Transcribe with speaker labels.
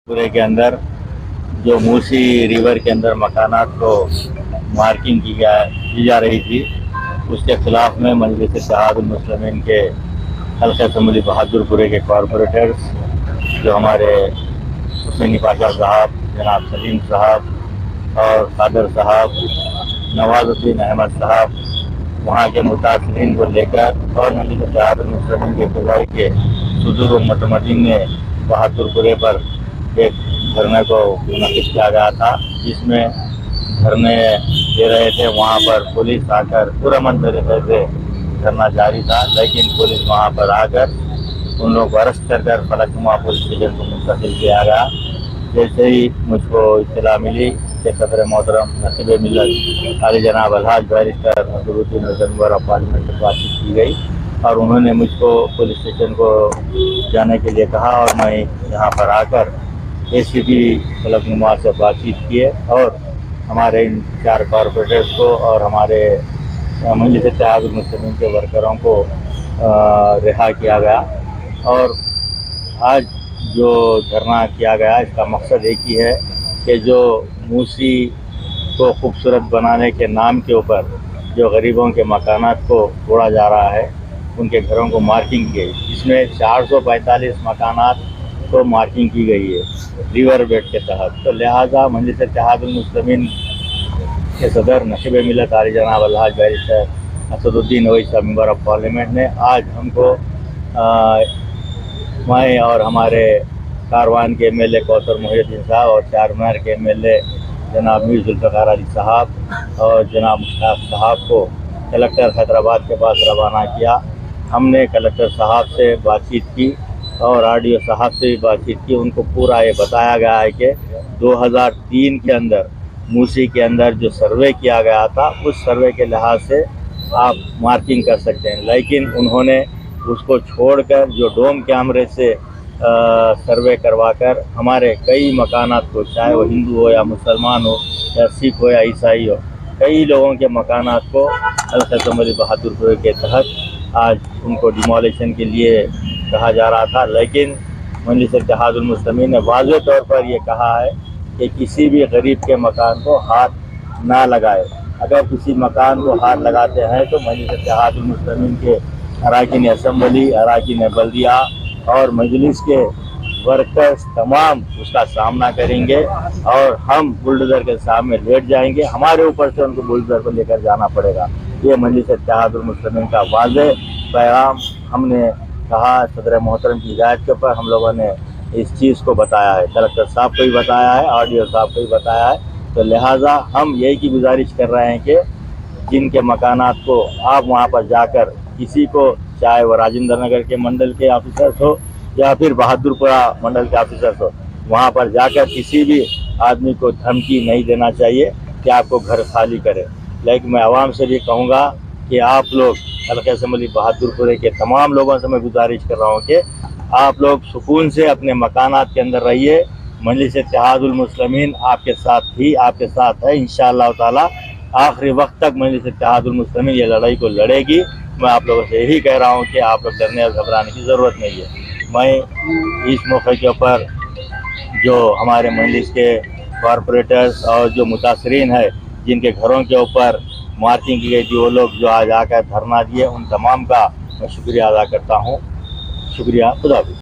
Speaker 1: पूरे के अंदर जो मूसी रिवर के अंदर मकानात को मार्किंग की जा रही थी, उसके खिलाफ में मजलिस इत्तेहादुल मुस्लिमीन के हल्का असम्बली बहादुरपुरे के कॉरपोरेटर्स जो हमारे हुसैनी पाशा साहब, जनाब सलीम साहब और कादर साहब, नवाजुद्दीन अहमद साहब, वहाँ के मुतासरीन को लेकर और मजलिस इत्तेहादुल मुस्लिमीन के फ़िज़ाई के सुदूर व मुतमदीन ने बहादुरपुरे पर एक धरने को मुनक़िद किया गया था, जिसमें धरने दे रहे थे। वहाँ पर पुलिस आकर पुरअमन तरीके से धरना जारी था, लेकिन पुलिस वहाँ पर आकर उन लोगों को अरेस्ट कर फलकनुमा पुलिस स्टेशन को मुंतकिल किया गया। जैसे ही मुझको इत्तला मिली कि सदर मोहतरम नसीब मिल्लत आली जनाब अलहाज barrister Nasiruddin member of parliament से बातचीत की गई और उन्होंने मुझको पुलिस स्टेशन को जाने के लिए कहा और मैं यहाँ पर आकर ACP फलकनुमा से बातचीत किए और हमारे इन 4 कॉरपोरेटर्स को और हमारे मजलिस इत्तेहादुल मुस्लिमीन के वर्करों को रिहा किया गया। और आज जो धरना किया गया, इसका मकसद एक ही है कि जो मूसी को खूबसूरत बनाने के नाम के ऊपर जो गरीबों के मकानात को तोड़ा जा रहा है, उनके घरों को मार्किंग की गई, जिसमें 445 मकानात को मार्किंग की गई है रिवर बेड के तहत। तो लिहाजा मजलिस इत्तेहादुल मुस्लिमीन के सदर नसीब मिल्लत आली जनाब अलहाज barrister Asaduddin Owaisi member of parliament ने आज हमको मैं और हमारे कारवान के MLA कौसर मोहिउद्दीन साहब और चारमीनार के MLA जनाब मीर जुल्फ़िकार अली साहब और जनाब मुश्ताक साहब को कलेक्टर हैदराबाद के पास रवाना किया। हमने कलेक्टर साहब से बातचीत की और RDO साहब से भी बातचीत की। उनको पूरा ये बताया गया है कि 2003 के अंदर मूसी के अंदर जो सर्वे किया गया था, उस सर्वे के लिहाज से आप मार्किंग कर सकते हैं, लेकिन उन्होंने उसको छोड़कर जो डोम कैमरे से सर्वे करवाकर हमारे कई मकानात को, चाहे वो हिंदू हो या मुसलमान हो या सिख हो या ईसाई हो, कई लोगों के मकानात को हल्का असम्बली बहादुरपुर के तहत आज उनको डिमोलिशन के लिए कहा जा रहा था। लेकिन मजलिस इत्तेहादुल मुस्लिमीन ने वाज़ेह तौर पर यह कहा है कि किसी भी गरीब के मकान को हाथ ना लगाए। अगर किसी मकान को हाथ लगाते हैं तो मजलिस इत्तेहादुल मुस्लिमीन के अराकीन असम्बली, अराकीन बल्दिया और मजलिस के वर्कर्स तमाम उसका सामना करेंगे और हम बुलडोज़र के सामने लेट जाएंगे। हमारे ऊपर से उनको बुलडोज़र को लेकर जाना पड़ेगा। ये मजलिस इत्तेहादुल मुस्लिमीन का वाज़ेह पैगाम हमने कहा। सदर मोहतरम की हिदायत के ऊपर हम लोगों ने इस चीज़ को बताया है, कलेक्टर साहब को भी बताया है, RDO साहब को भी बताया है। तो लिहाजा हम यही की गुजारिश कर रहे हैं कि जिनके मकानात को आप वहाँ पर जाकर किसी को, चाहे वो राजेंद्र नगर के मंडल के ऑफिसर्स हो या फिर बहादुरपुरा मंडल के ऑफिसर्स हो, वहाँ पर जाकर किसी भी आदमी को धमकी नहीं देना चाहिए कि आपको घर खाली करे। लेकिन मैं आवाम से भी कहूँगा कि आप लोग हल्का असम्बली बहादुरपुरे के तमाम लोगों से मैं गुजारिश कर रहा हूँ कि आप लोग सुकून से अपने मकानात के अंदर रहिए। मजलिस इत्तेहादुल मुस्लिमीन आपके साथ थी, आपके साथ है। इंशाअल्लाह ताला आखिरी वक्त तक मजलिस इत्तेहादुल मुस्लिमीन ये लड़ाई को लड़ेगी। मैं आप लोगों से यही कह रहा हूँ कि आप लोग डरने और घबराने की ज़रूरत नहीं है। मैं इस मौके के ऊपर जो हमारे मजलिस के कॉरपोरेटर्स और जो मुतासरीन है, जिनके घरों के ऊपर मार्किंग की गई थी, वो लोग जो आज आकर धरना दिए, उन तमाम का मैं शुक्रिया अदा करता हूँ। शुक्रिया। खुदा हाफ़िज़।